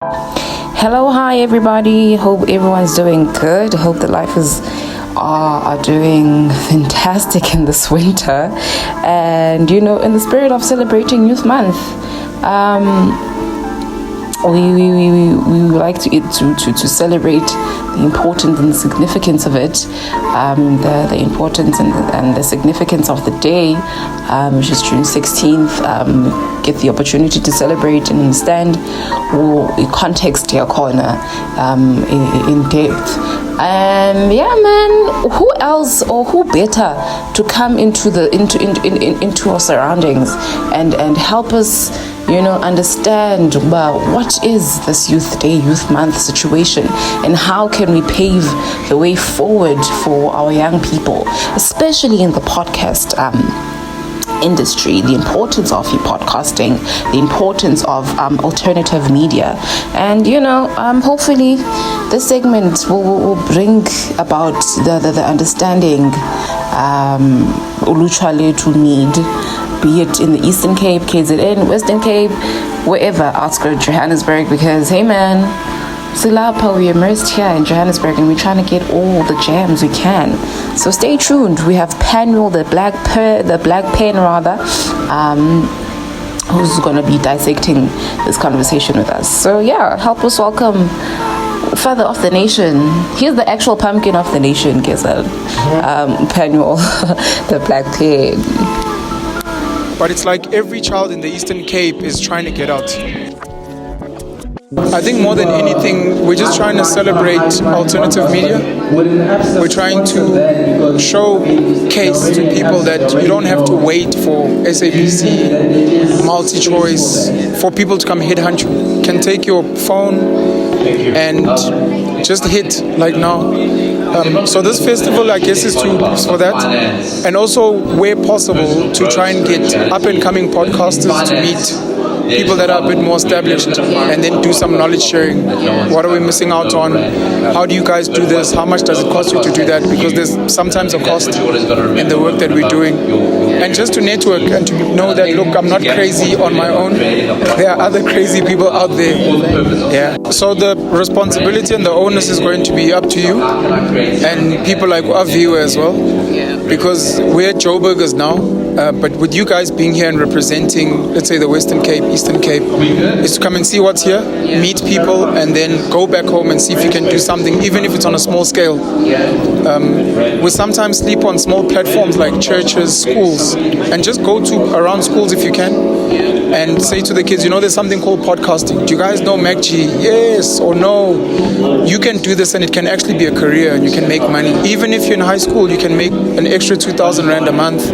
Hello, hi everybody. Hope everyone's doing good. Hope the life is are doing fantastic in this winter. And in the spirit of celebrating Youth Month, we like to celebrate the importance and the significance of it, the importance and the significance of the day, which is June 16th. Get the opportunity to celebrate and understand context here corner in depth. And yeah, man, who else or who better to come into our surroundings and help us understand what is this Youth Month situation, and how can we pave the way forward for our young people, especially in the podcast industry, the importance of podcasting, the importance of alternative media. And hopefully this segment will bring about the understanding ulutsha lethu need, be it in the Eastern Cape, KZN, Western Cape, wherever, outskirts Johannesburg, because hey man, Silapa, we're immersed here in Johannesburg and we're trying to get all the jams we can. So stay tuned. We have Penuel, the black pen who's going to be dissecting this conversation with us. So yeah, help us welcome Father of the Nation. He's the actual pumpkin of the nation, Kesal. Penuel, the black pen. But it's like every child in the Eastern Cape is trying to get out. I think more than anything, we're just trying to celebrate alternative media. We're trying to showcase to people that you don't have to wait for SABC, multi-choice, for people to come headhunt you. You can take your phone and just hit like now. So this festival, I guess, is for that, and also where possible to try and get up and coming podcasters to meet people that are a bit more established, and then do some knowledge sharing. What are we missing out on? How do you guys do this? How much does it cost you to do that? Because there's sometimes a cost in the work that we're doing. And just to network and to know that, look, I'm not crazy on my own. There are other crazy people out there. Yeah. So the responsibility and the onus is going to be up to you and people like Aviu as well. Because we're Joburgers now. But with you guys being here and representing, let's say, the Western Cape, Eastern Cape, is to come and see what's here, meet people, and then go back home and see if you can do something, even if it's on a small scale. We sometimes sleep on small platforms like churches, schools, and just go to around schools if you can, and say to the kids, there's something called podcasting. Do you guys know MacG? Yes or no? You can do this, and it can actually be a career, and you can make money. Even if you're in high school, you can make an extra 2,000 Rand a month.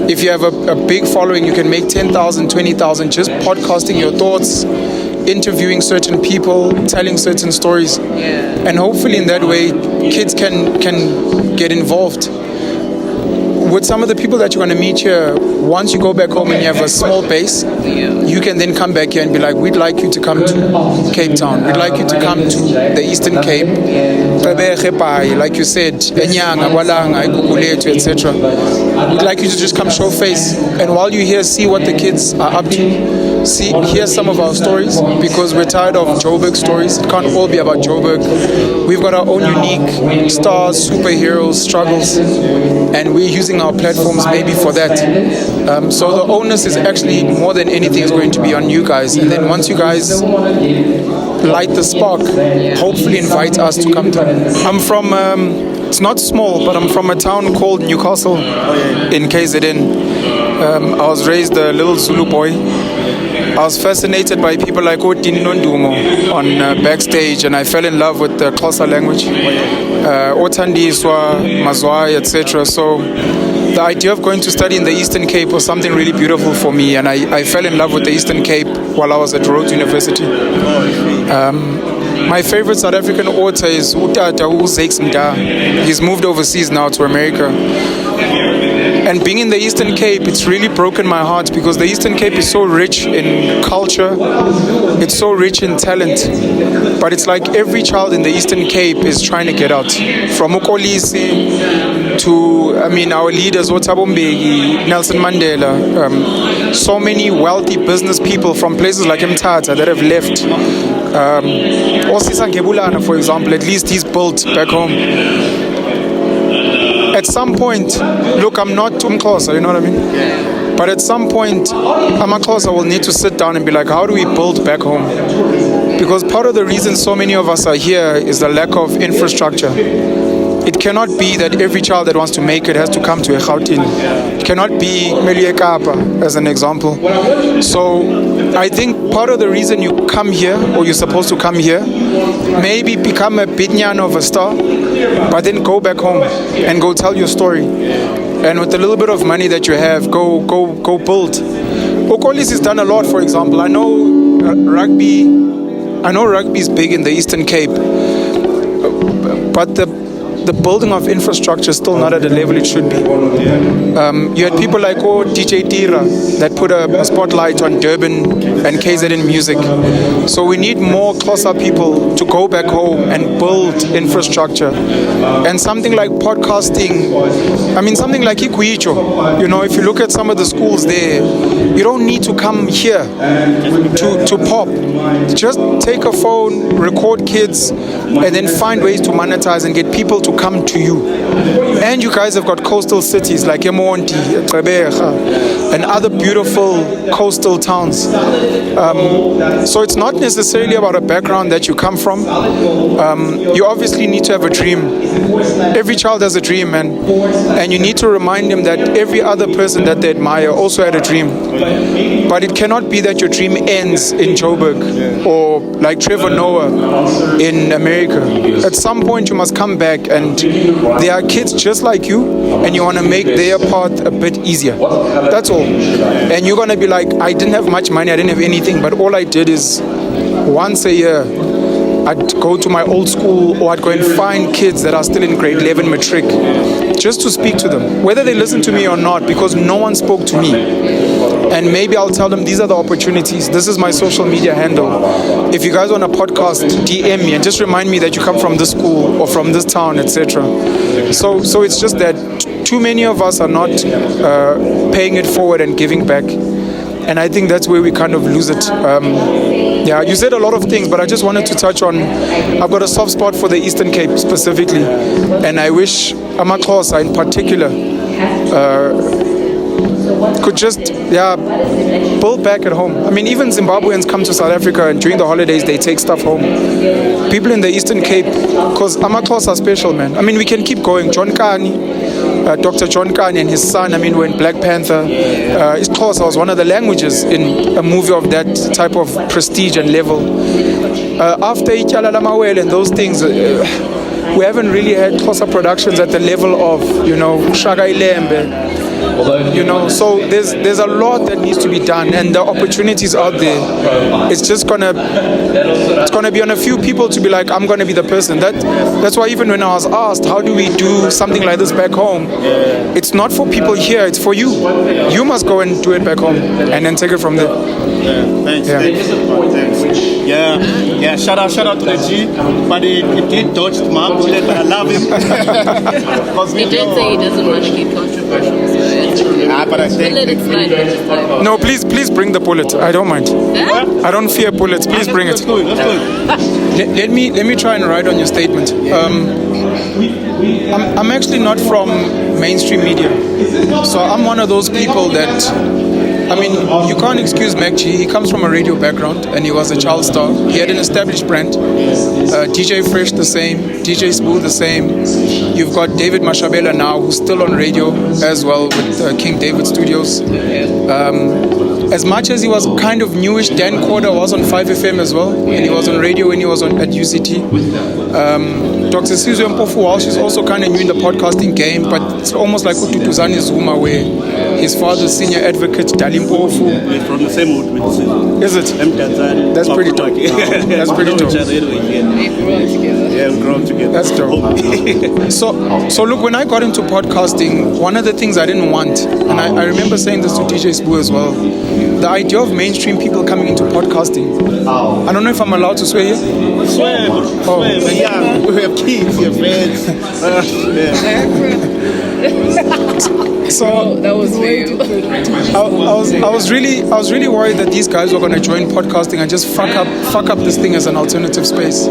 If you have a big following, you can make 10,000, 20,000 just podcasting your thoughts, interviewing certain people, telling certain stories. And hopefully in that way, kids can get involved. With some of the people that you're going to meet here, once you go back home and you have a small base, you can then come back here and be like, we'd like you to come to Cape Town. We'd like you to come to the Eastern Cape. Like you said, etc. We'd like you to just come show face. And while you're here, see what the kids are up to. Hear some of our stories, because we're tired of Joburg stories. It can't all be about Joburg. We've got our own unique stars, superheroes, struggles, and we're using our platforms maybe for that. So the onus is actually, more than anything, is going to be on you guys. And then once you guys light the spark, hopefully invite us to come down. I'm from, it's not small, but I'm from a town called Newcastle in KZN. I was raised a little Zulu boy. I was fascinated by people like Otini Nondumo on backstage, and I fell in love with the Xhosa language, Otandiswa, Mazwai, etc. So the idea of going to study in the Eastern Cape was something really beautiful for me, and I fell in love with the Eastern Cape while I was at Rhodes University. My favorite South African author is Utata Zakes Mda'S. He's moved overseas now to America. And being in the Eastern Cape, it's really broken my heart, because the Eastern Cape is so rich in culture, it's so rich in talent, but it's like every child in the Eastern Cape is trying to get out. From Ukolisi to, our leaders, Thabo Mbeki, Nelson Mandela, so many wealthy business people from places like Mda'S that have left Osisa Ngebulana, for example, at least he's built back home. At some point, look, I'm not Xhosa, you know what I mean? But at some point, Xhosa will need to sit down and be like, how do we build back home? Because part of the reason so many of us are here is the lack of infrastructure. It cannot be that every child that wants to make it has to come to a Gauteng. It cannot be Melie Kapa, as an example. So I think part of the reason you come here, or you're supposed to come here, maybe become a bidnyan of a star, but then go back home and go tell your story. And with a little bit of money that you have, go build. Okolis has done a lot, for example. I know rugby is big in the Eastern Cape, but the building of infrastructure is still not at the level it should be. You had people like DJ Tira that put a spotlight on Durban and KZN music. So we need more Xhosa people to go back home and build infrastructure. And something like podcasting, something like Ikuicho. You know, if you look at some of the schools there, you don't need to come here to pop. Just take a phone, record kids, and then find ways to monetize and get people to come to you. And you guys have got coastal cities like Emonti, Gqeberha, and other beautiful coastal towns. So it's not necessarily about a background that you come from. You obviously need to have a dream. Every child has a dream, and you need to remind them that every other person that they admire also had a dream. But it cannot be that your dream ends in Joburg or like Trevor Noah in America. At some point you must come back, and there are kids just like you, and you want to make their path a bit easier. That's all. And you're going to be like, I didn't have much money, I didn't have anything, but all I did is once a year I'd go to my old school, or I'd go and find kids that are still in grade 11 matric just to speak to them, whether they listen to me or not, because no one spoke to me. And maybe I'll tell them, these are the opportunities. This is my social media handle. If you guys want a podcast, DM me and just remind me that you come from this school or from this town, etc. So it's just that too many of us are not paying it forward and giving back. And I think that's where we kind of lose it. Yeah, you said a lot of things, but I just wanted to touch on, I've got a soft spot for the Eastern Cape specifically. And I wish Xhosa in particular could just build back at home. I mean, even Zimbabweans come to South Africa, and during the holidays they take stuff home. People in the Eastern Cape, because Xhosa are special, man. I mean, we can keep going. John Kani, Dr. John Kani and his son, we're in Black Panther. Xhosa was one of the languages in a movie of that type of prestige and level. After Ityala Mawele and those things, we haven't really had Xhosa productions at the level of, Shaka Ilembe. So there's a lot that needs to be done, and the opportunities out there. It's just gonna be on a few people to be like, I'm gonna be the person. That's why even when I was asked, how do we do something like this back home? It's not for people here, it's for you. You must go and do it back home, and then take it from there. Thanks. Yeah. Shout out to the G, but he did dodge my bullet. I love him. He did say he doesn't want to get controversial. But I think let it slide. No, please bring the bullet. I don't mind. I don't fear bullets. Please bring it. Let's go. Let me try and write on your statement. I'm actually not from mainstream media, so I'm one of those people that. You can't excuse MacG. He comes from a radio background, and he was a child star. He had an established brand. DJ Fresh the same, DJ Spoo the same. You've got David Mashabela now, who's still on radio as well with King David Studios. As much as he was kind of newish, Dan Corder was on 5FM as well, and he was on radio when he was at UCT. Dr. Sizwe Mpofu Walsh is also kind of new in the podcasting game, but it's almost like Ututuzani Zuma, where his father's senior advocate, Dali Mpofu. We're from the same wood with Sizwe. Is it? That's pretty dope. That's pretty dope. Yeah, we grew up together. That's dope. So look, when I got into podcasting, one of the things I didn't want, and I remember saying this to DJ Spoo as well, the idea of mainstream people coming into podcasting. I don't know if I'm allowed to swear here. Swear. Yeah, we have kids, we have friends. So That was for you. I was really worried that these guys were going to join podcasting and just fuck up this thing as an alternative space,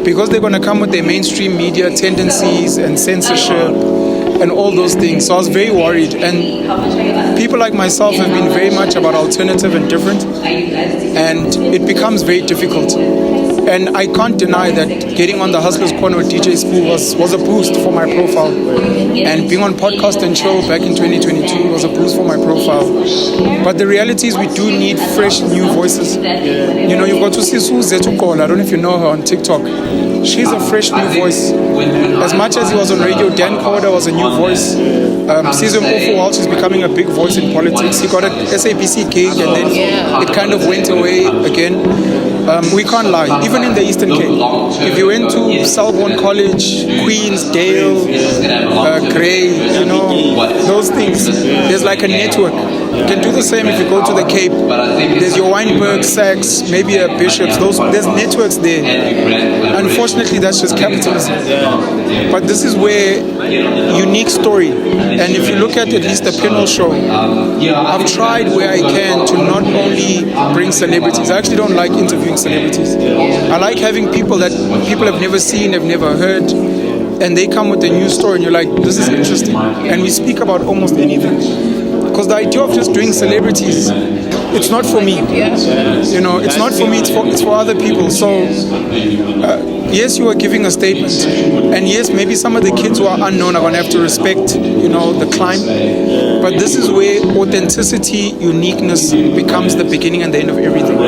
because they're going to come with their mainstream media tendencies and censorship and all those things. So I was very worried, and people like myself have been very much about alternative and different, and it becomes very difficult. And I can't deny that getting on the Hustlers Corner with DJ Spool was a boost for my profile. And being on Podcast and Chill back in 2022 was a boost for my profile. But the reality is we do need fresh new voices. You know, you've got to see Suzetu Kola. I don't know if you know her on TikTok. She's a fresh new voice. As much as he was on radio, Dan Corder was a new voice. Sizwe Mpofu, while she's becoming a big voice in politics, he got a SABC gig and then it kind of went away again. We can't lie, even in the Eastern Cape. If you went to Selborne College, Queens, Dale, Grey, you know, those things, there's like a network. You can do the same if you go to the Cape. There's your Weinberg, Sachs, maybe a Bishops. There's networks there. Unfortunately, that's just capitalism. But this is where unique story. And if you look at least the Penuel show, I've tried where I can to not only bring celebrities. I actually don't like interviewing celebrities. I like having people that people have never seen, have never heard, and they come with a new story and you're like, this is interesting. And we speak about almost anything. Because the idea of just doing celebrities, it's not for me. You know, it's not for me, it's for other people. So, yes, you are giving a statement. And yes, maybe some of the kids who are unknown are going to have to respect, you know, the climb. But this is where authenticity, uniqueness becomes the beginning and the end of everything.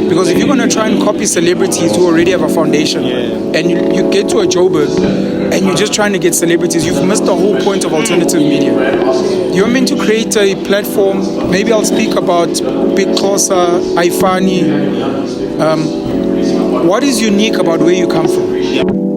Because if you're going to try and copy celebrities who already have a foundation, and you get to a Joburg, and you're just trying to get celebrities, you've missed the whole point of alternative media. You're meant to create a platform. Maybe I'll speak about Big Xhosa, Aifani. What is unique about where you come from?